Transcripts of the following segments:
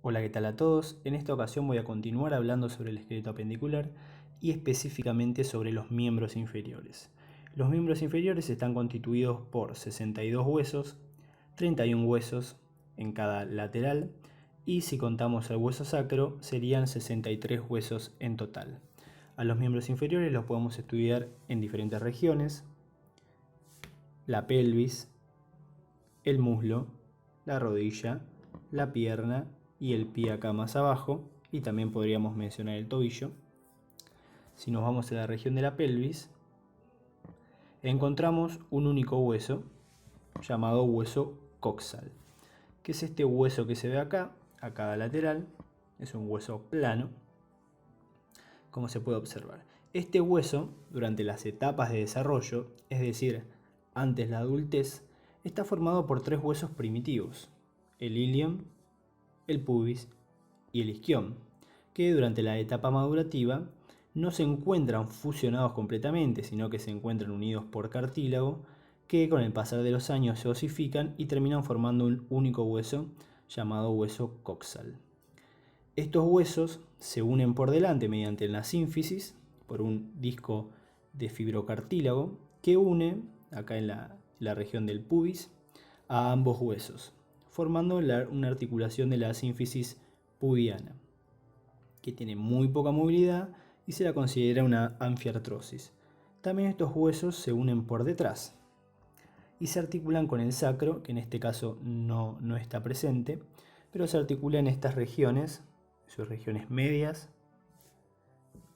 Hola, ¿qué tal a todos? En esta ocasión voy a continuar hablando sobre el esqueleto apendicular y específicamente sobre los miembros inferiores. Los miembros inferiores están constituidos por 62 huesos, 31 huesos en cada lateral y si contamos el hueso sacro serían 63 huesos en total. A los miembros inferiores los podemos estudiar en diferentes regiones: la pelvis, el muslo, la rodilla, la pierna y el pie acá más abajo, y también podríamos mencionar el tobillo. Si nos vamos a la región de la pelvis, encontramos un único hueso llamado hueso coxal, que es este hueso que se ve acá, a cada lateral. Es un hueso plano, como se puede observar. Este hueso, durante las etapas de desarrollo, es decir, antes la adultez, está formado por tres huesos primitivos: el ilion, el pubis y el isquion, que durante la etapa madurativa no se encuentran fusionados completamente, sino que se encuentran unidos por cartílago, que con el pasar de los años se osifican y terminan formando un único hueso llamado hueso coxal. Estos huesos se unen por delante mediante la sínfisis por un disco de fibrocartílago que une, acá en la región del pubis, a ambos huesos, formando una articulación de la sínfisis pubiana, que tiene muy poca movilidad y se la considera una anfiartrosis. También estos huesos se unen por detrás y se articulan con el sacro, que en este caso no está presente, pero se articula en estas regiones, sus regiones medias,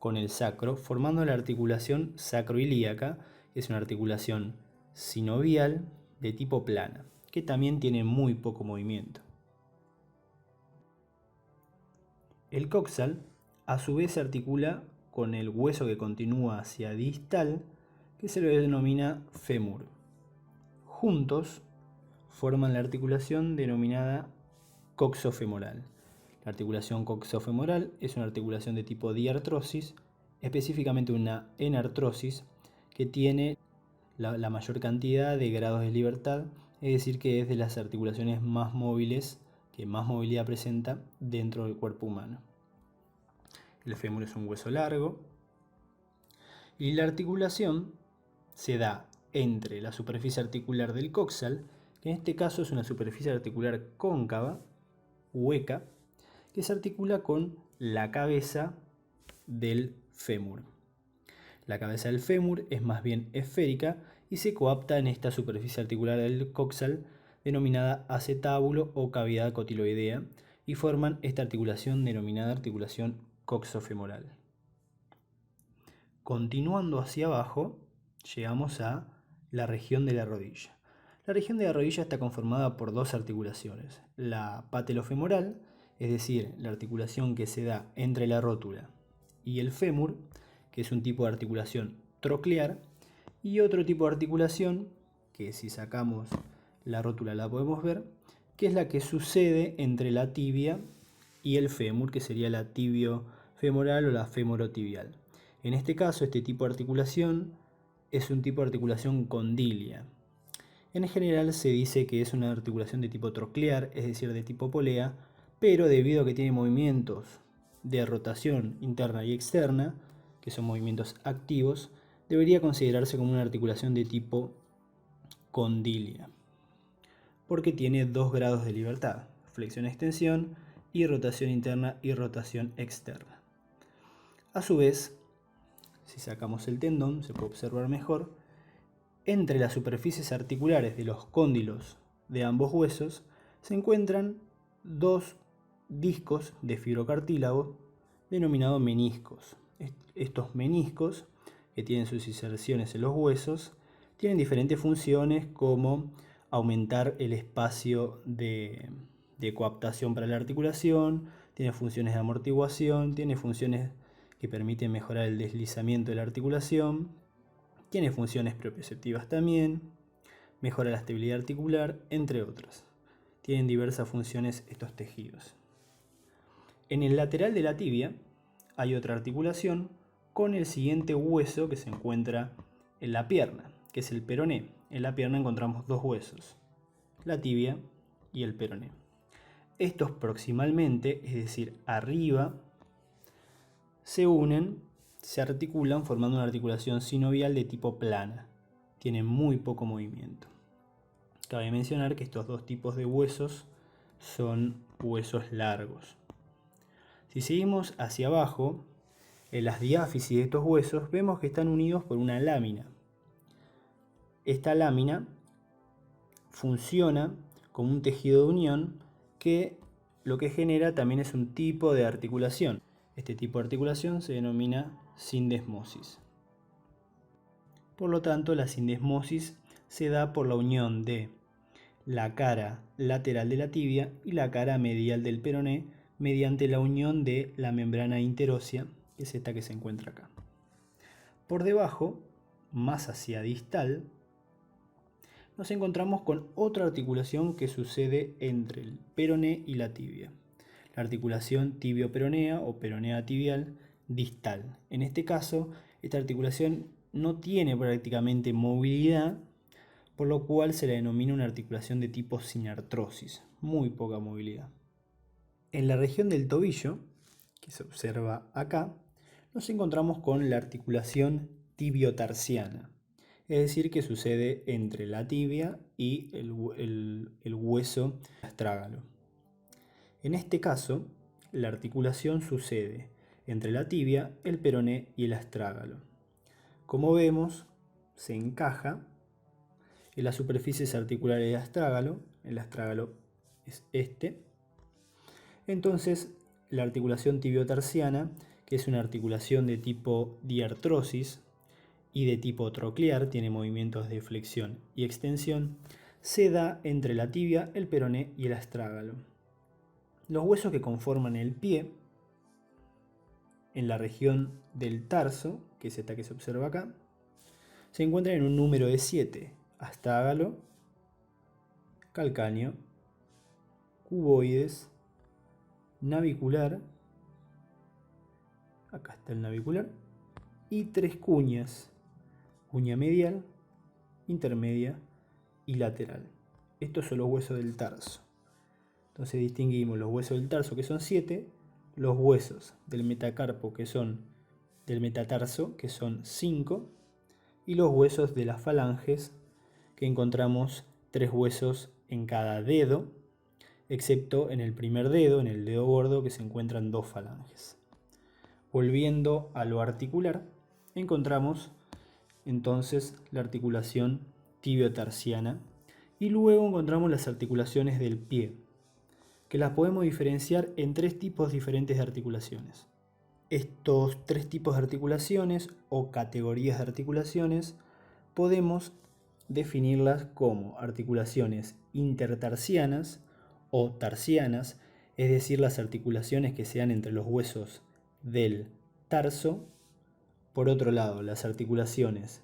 con el sacro, formando la articulación sacroilíaca, que es una articulación sinovial de tipo plana, que también tiene muy poco movimiento. El coxal a su vez se articula con el hueso que continúa hacia distal, que se lo denomina fémur. Juntos forman la articulación denominada coxofemoral. La articulación coxofemoral es una articulación de tipo diartrosis, específicamente una enartrosis, que tiene la mayor cantidad de grados de libertad, es decir, que es de las articulaciones más móviles, que más movilidad presenta dentro del cuerpo humano. El fémur es un hueso largo y la articulación se da entre la superficie articular del coxal, que en este caso es una superficie articular cóncava, hueca, que se articula con la cabeza del fémur. La cabeza del fémur es más bien esférica y se coapta en esta superficie articular del coxal denominada acetábulo o cavidad cotiloidea y forman esta articulación denominada articulación coxofemoral. Continuando hacia abajo, llegamos a la región de la rodilla. La región de la rodilla está conformada por dos articulaciones: la patelofemoral, es decir, la articulación que se da entre la rótula y el fémur, que es un tipo de articulación troclear, y otro tipo de articulación, que si sacamos la rótula la podemos ver, que es la que sucede entre la tibia y el fémur, que sería la tibiofemoral o la femorotibial. En este caso, este tipo de articulación es un tipo de articulación condilia. En general se dice que es una articulación de tipo troclear, es decir, de tipo polea, pero debido a que tiene movimientos de rotación interna y externa, que son movimientos activos, debería considerarse como una articulación de tipo condilia, porque tiene dos grados de libertad: flexión-extensión y rotación interna y rotación externa. A su vez, si sacamos el tendón, se puede observar mejor, entre las superficies articulares de los cóndilos de ambos huesos se encuentran dos discos de fibrocartílago denominados meniscos. Estos meniscos, que tienen sus inserciones en los huesos, tienen diferentes funciones, como aumentar el espacio de coaptación para la articulación, tiene funciones de amortiguación, tiene funciones que permiten mejorar el deslizamiento de la articulación, tiene funciones propioceptivas también, mejora la estabilidad articular, entre otras. Tienen diversas funciones estos tejidos. En el lateral de la tibia hay otra articulación con el siguiente hueso que se encuentra en la pierna, que es el peroné. En la pierna encontramos dos huesos: la tibia y el peroné. Estos proximalmente, es decir, arriba, se unen, se articulan formando una articulación sinovial de tipo plana. Tienen muy poco movimiento. Cabe mencionar que estos dos tipos de huesos son huesos largos. Si seguimos hacia abajo, en las diáfisis de estos huesos vemos que están unidos por una lámina. Esta lámina funciona como un tejido de unión que lo que genera también es un tipo de articulación. Este tipo de articulación se denomina sindesmosis. Por lo tanto, la sindesmosis se da por la unión de la cara lateral de la tibia y la cara medial del peroné mediante la unión de la membrana interósea, que es esta que se encuentra acá. Por debajo, más hacia distal, nos encontramos con otra articulación que sucede entre el peroné y la tibia. La articulación tibio-peronea o peronea tibial distal. En este caso, esta articulación no tiene prácticamente movilidad, por lo cual se la denomina una articulación de tipo sin artrosis, muy poca movilidad. En la región del tobillo, que se observa acá, nos encontramos con la articulación tibiotarsiana, es decir, que sucede entre la tibia y el hueso astrágalo. En este caso, la articulación sucede entre la tibia, el peroné y el astrágalo. Como vemos, se encaja en las superficies articulares del astrágalo. El astrágalo es este. Entonces, la articulación tibiotarsiana, que es una articulación de tipo diartrosis y de tipo troclear, tiene movimientos de flexión y extensión, se da entre la tibia, el peroné y el astrágalo. Los huesos que conforman el pie, en la región del tarso, que es esta que se observa acá, se encuentran en un número de 7. Astrágalo, calcáneo, cuboides, navicular, acá está el navicular, y 3 cuñas, cuña medial, intermedia y lateral. Estos son los huesos del tarso. Entonces distinguimos los huesos del tarso, que son 7, los huesos del metacarpo, del metatarso, que son 5, y los huesos de las falanges, que encontramos 3 huesos en cada dedo, excepto en el primer dedo, en el dedo gordo, que se encuentran 2 falanges. Volviendo a lo articular, encontramos entonces la articulación tibiotarsiana y luego encontramos las articulaciones del pie, que las podemos diferenciar en 3 tipos diferentes de articulaciones. Estos 3 tipos de articulaciones o categorías de articulaciones podemos definirlas como articulaciones intertarsianas o tarsianas, es decir, las articulaciones que se dan entre los huesos del tarso. Por otro lado, las articulaciones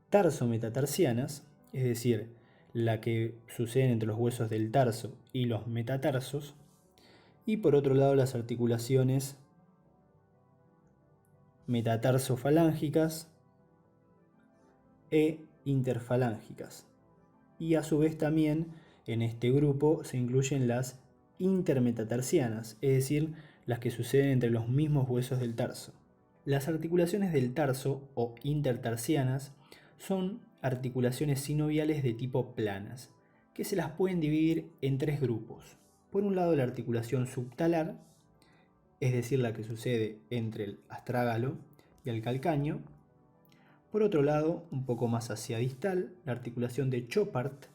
tarso-metatarsianas, es decir, la que suceden entre los huesos del tarso y los metatarsos. Y por otro lado, las articulaciones metatarsofalángicas e interfalángicas. Y a su vez también en este grupo se incluyen las intermetatarsianas, es decir, las que suceden entre los mismos huesos del tarso. Las articulaciones del tarso o intertarsianas son articulaciones sinoviales de tipo planas, que se las pueden dividir en 3 grupos. Por un lado, la articulación subtalar, es decir, la que sucede entre el astrágalo y el calcáneo. Por otro lado, un poco más hacia distal, la articulación de Chopart,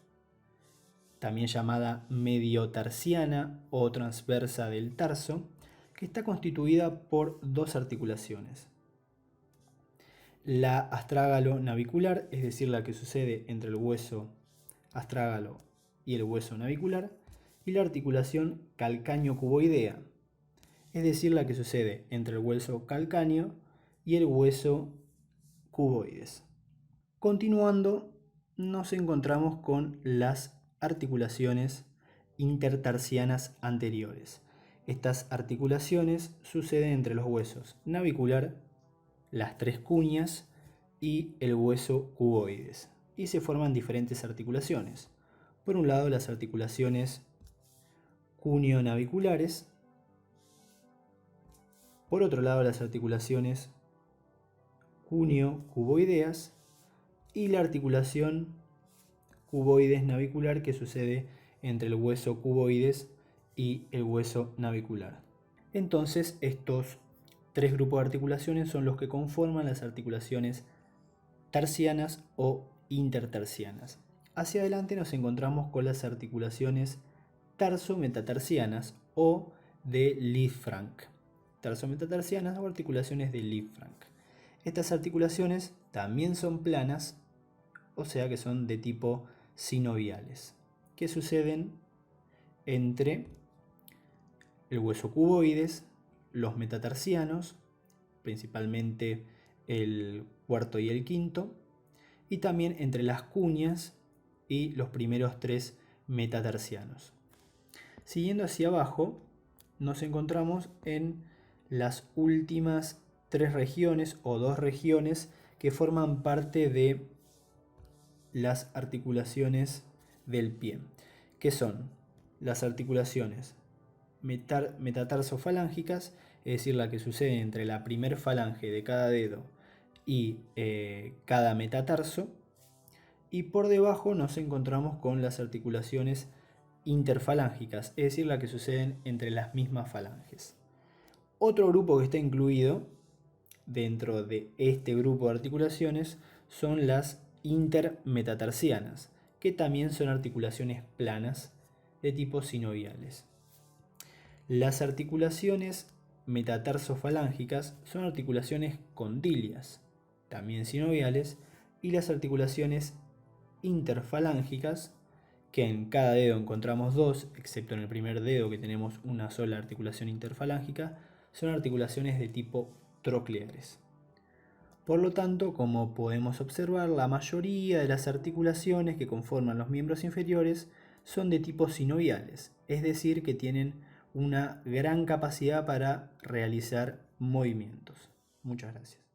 también llamada mediotarsiana o transversa del tarso, que está constituida por 2 articulaciones. La astrágalo navicular, es decir, la que sucede entre el hueso astrágalo y el hueso navicular, y la articulación calcáneo-cuboidea, es decir, la que sucede entre el hueso calcáneo y el hueso cuboides. Continuando, nos encontramos con las articulaciones intertarsianas anteriores. Estas articulaciones suceden entre los huesos navicular, las 3 cuñas y el hueso cuboides, y se forman diferentes articulaciones. Por un lado, las articulaciones cuneo-naviculares. Por otro lado, las articulaciones cuneo-cuboideas y la articulación cuboides-navicular que sucede entre el hueso cuboides y el hueso navicular. Entonces, estos tres grupos de articulaciones son los que conforman las articulaciones tarsianas o intertarsianas. Hacia adelante nos encontramos con las articulaciones tarso-metatarsianas o de Lisfranc. Tarso-metatarsianas o articulaciones de Lisfranc. Estas articulaciones también son planas, o sea que son de tipo sinoviales, que suceden entre el hueso cuboides, los metatarsianos, principalmente el cuarto y el quinto, y también entre las cuñas y los primeros tres metatarsianos. Siguiendo hacia abajo, nos encontramos en las últimas tres regiones o dos regiones que forman parte de las articulaciones del pie, que son las articulaciones metatarsofalángicas, es decir, la que sucede entre la primer falange de cada dedo y cada metatarso, y por debajo nos encontramos con las articulaciones interfalángicas, es decir, la que suceden entre las mismas falanges. Otro grupo que está incluido dentro de este grupo de articulaciones son las intermetatarsianas, que también son articulaciones planas de tipo sinoviales. Las articulaciones metatarsofalángicas son articulaciones condilias, también sinoviales, y las articulaciones interfalángicas, que en cada dedo encontramos dos, excepto en el primer dedo que tenemos una sola articulación interfalángica, son articulaciones de tipo trocleares. Por lo tanto, como podemos observar, la mayoría de las articulaciones que conforman los miembros inferiores son de tipo sinoviales, es decir, que tienen una gran capacidad para realizar movimientos. Muchas gracias.